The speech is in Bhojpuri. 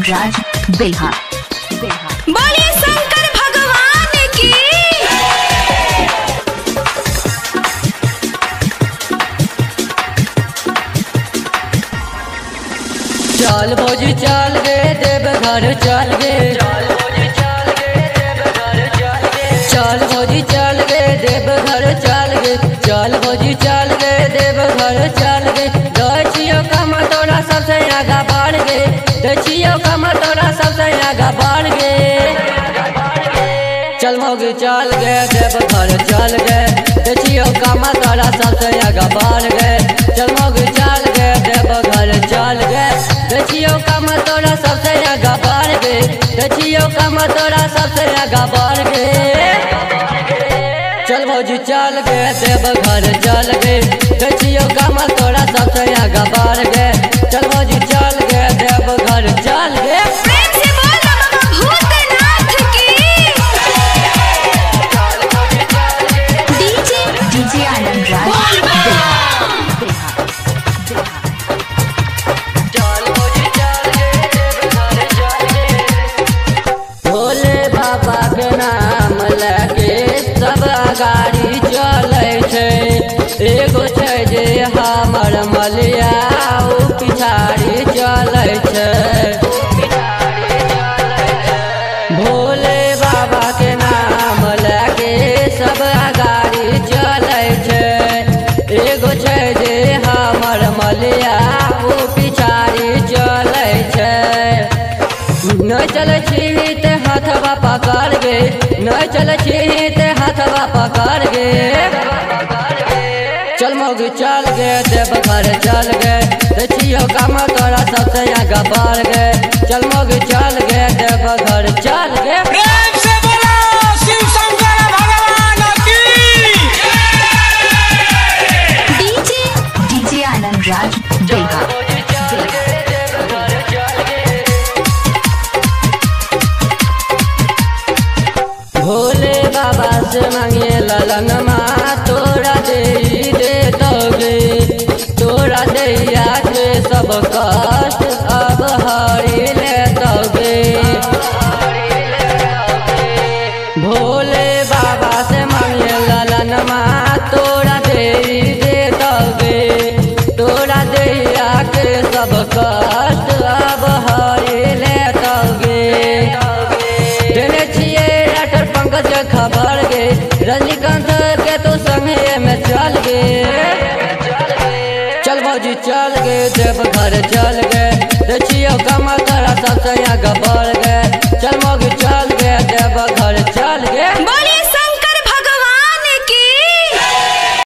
आनंद राज बिहार। बोलिए शंकर भगवान की। चल भौजी चल गे देवघर चल गे, चल भौजी चल गे देवघर चल गे, चल भौजी चल गे देवघर चल गे। दक्षियो कम तोरा सबसे आगा बढ़ गे, दक्षियो कम तोरा सबसे आगा बढ़ गे। चल भौजी चल गे देवघर चल गे, दक्षियो कम तोरा सबसे आगा बढ़ गे। चल भौजी चल गे देवघर चल गे, दक्षियो कम तोरा सबसे आगा बढ़ गे, दक्षियो कम तोरा सबसे आगा बढ़ गे। चल भौजी चल गे देवघर चल गे, दक्षियो कम तोरा सबसे आगा बढ़ गे। चल भौजी चल गे देवघर चल गे। प्रेम से बोल बाबा भूतनाथ की। डीजे आनंद राज भोले बाबा के नाम लेके सब गाड़ी चले छे। एगो छै जे हमर मलिया उ पिछाड़ी चले छे। भोले बाबा के नाम लेके सब गाड़ी चले छे। एगो छै जे हमर मलिया उ पिछाड़ी चले छे। नहीं चले छी ते हाथवा पकड़ गे, नहीं चले छी ते हाथवा पकड़ गे। चल मौगी चल गे देवघर चल गे, देखियो काम तोरा सबसे आगा बढ़ गे। चल मौगी चल गे देवघर चल गे। प्रेम से बोलो शिव शंकर भगवान की। डीजे आनंद राज बिहार। भोले बाबा से मांगे ललन माँ तोरा दे दोगे, तोरा दैया के सब कष्ट अब हरी ले दोगे। भोले बाबा से मांगे ललन माँ तोरा दे दोगे, तोरा दैया के सब कष्ट अब हरी ले दोगे। देने छिए डॉक्टर पंकज खबर गे, रजनीकांत के तो संगे में चल गे। चल भौजी चल गे देवघर चल गे, देखियो कमल